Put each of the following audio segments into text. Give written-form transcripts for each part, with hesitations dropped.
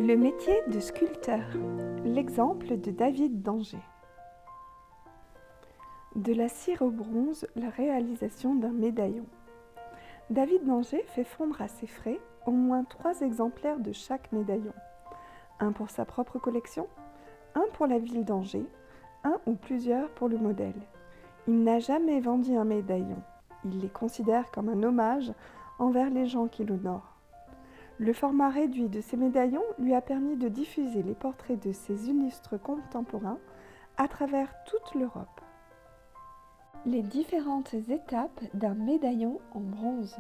Le métier de sculpteur. L'exemple de David d'Angers. De la cire au bronze, la réalisation d'un médaillon. David d'Angers fait fondre à ses frais au moins 3 exemplaires de chaque médaillon. Un pour sa propre collection, un pour la ville d'Angers, un ou plusieurs pour le modèle. Il n'a jamais vendu un médaillon. Il les considère comme un hommage envers les gens qui l'honorent. Le format réduit de ces médaillons lui a permis de diffuser les portraits de ses illustres contemporains à travers toute l'Europe. Les différentes étapes d'un médaillon en bronze.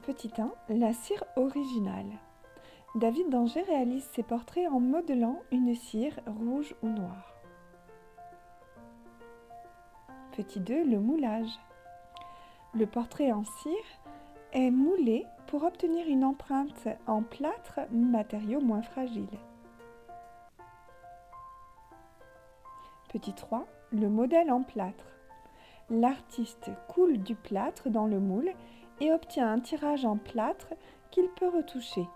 Petit 1. La cire originale. David d'Angers réalise ses portraits en modelant une cire rouge ou noire. Petit 2. Le moulage. Le portrait en cire est moulé pour obtenir une empreinte en plâtre, matériau moins fragile. Petit 3. Le modèle en plâtre. L'artiste coule du plâtre dans le moule et obtient un tirage en plâtre qu'il peut retoucher.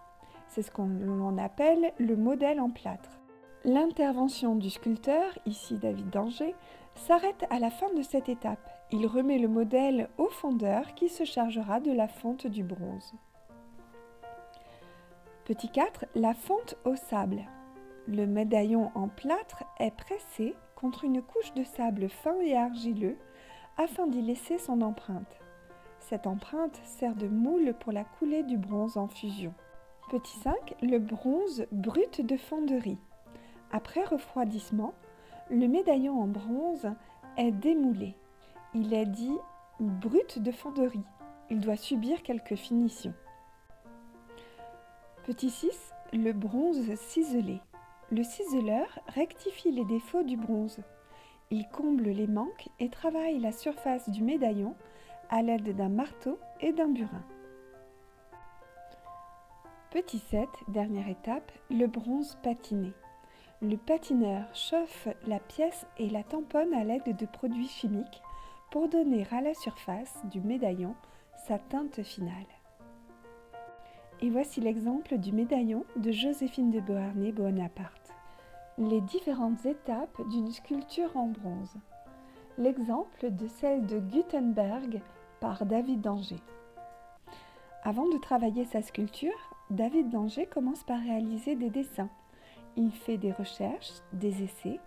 C'est ce qu'on appelle le modèle en plâtre. L'intervention du sculpteur, ici David d'Angers, s'arrête à la fin de cette étape. Il remet le modèle au fondeur qui se chargera de la fonte du bronze. Petit 4. La fonte au sable. Le médaillon en plâtre est pressé contre une couche de sable fin et argileux afin d'y laisser son empreinte. Cette empreinte sert de moule pour la coulée du bronze en fusion. Petit 5. Le bronze brut de fonderie. Après refroidissement, le médaillon en bronze est démoulé. Il est dit brut de fonderie. Il doit subir quelques finitions. Petit 6. Le bronze ciselé. Le ciseleur rectifie les défauts du bronze. Il comble les manques et travaille la surface du médaillon à l'aide d'un marteau et d'un burin. Petit 7. Dernière étape, le bronze patiné. Le patineur chauffe la pièce et la tamponne à l'aide de produits chimiques pour donner à la surface du médaillon sa teinte finale. Et voici l'exemple du médaillon de Joséphine de Beauharnais-Bonaparte. Les différentes étapes d'une sculpture en bronze. L'exemple de celle de Gutenberg par David d'Angers. Avant de travailler sa sculpture, David d'Angers commence par réaliser des dessins. Il fait des recherches, des essais.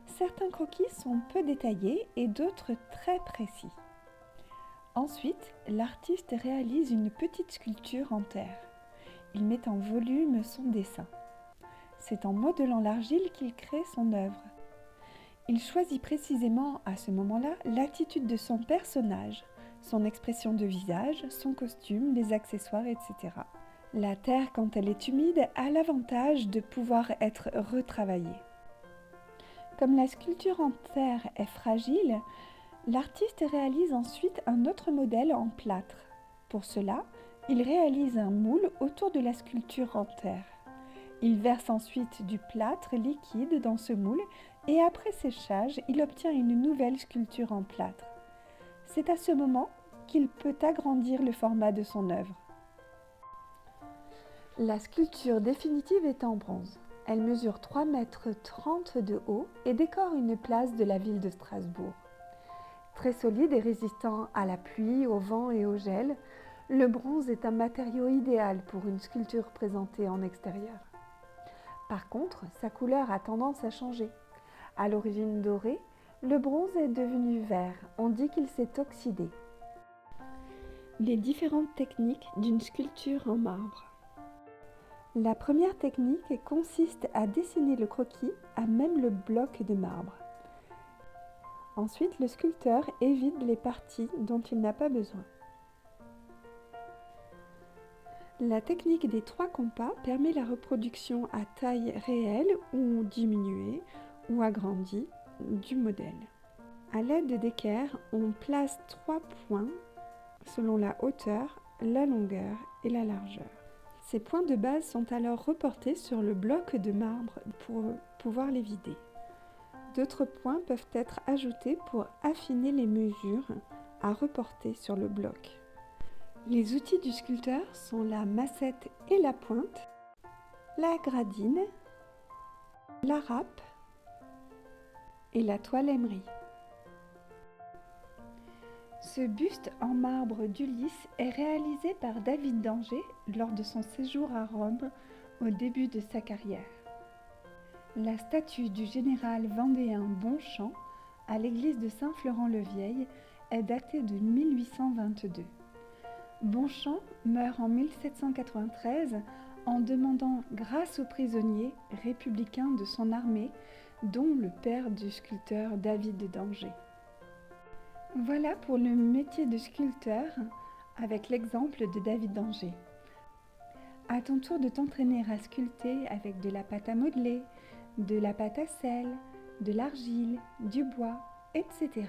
Certains croquis sont peu détaillés et d'autres très précis. Ensuite, l'artiste réalise une petite sculpture en terre. Il met en volume son dessin. C'est en modelant l'argile qu'il crée son œuvre. Il choisit précisément à ce moment-là l'attitude de son personnage, son expression de visage, son costume, les accessoires, etc. La terre, quand elle est humide, a l'avantage de pouvoir être retravaillée. Comme la sculpture en terre est fragile, l'artiste réalise ensuite un autre modèle en plâtre. Pour cela, il réalise un moule autour de la sculpture en terre. Il verse ensuite du plâtre liquide dans ce moule et après séchage, il obtient une nouvelle sculpture en plâtre. C'est à ce moment qu'il peut agrandir le format de son œuvre. La sculpture définitive est en bronze. Elle mesure 3,30 m de haut et décore une place de la ville de Strasbourg. Très solide et résistant à la pluie, au vent et au gel, le bronze est un matériau idéal pour une sculpture présentée en extérieur. Par contre, sa couleur a tendance à changer. À l'origine doré, le bronze est devenu vert. On dit qu'il s'est oxydé. Les différentes techniques d'une sculpture en marbre. La première technique consiste à dessiner le croquis à même le bloc de marbre. Ensuite, le sculpteur évite les parties dont il n'a pas besoin. La technique des 3 compas permet la reproduction à taille réelle ou diminuée ou agrandie du modèle. À l'aide d'équerres, on place 3 points selon la hauteur, la longueur et la largeur. Ces points de base sont alors reportés sur le bloc de marbre pour pouvoir les vider. D'autres points peuvent être ajoutés pour affiner les mesures à reporter sur le bloc. Les outils du sculpteur sont la massette et la pointe, la gradine, la râpe et la toile émerie. Ce buste en marbre d'Ulysse est réalisé par David d'Angers lors de son séjour à Rome au début de sa carrière. La statue du général vendéen Bonchamp à l'église de Saint-Florent-le-Vieil est datée de 1822. Bonchamp meurt en 1793 en demandant grâce aux prisonniers républicains de son armée, dont le père du sculpteur David d'Angers. Voilà pour le métier de sculpteur avec l'exemple de David d'Angers. À ton tour de t'entraîner à sculpter avec de la pâte à modeler, de la pâte à sel, de l'argile, du bois, etc.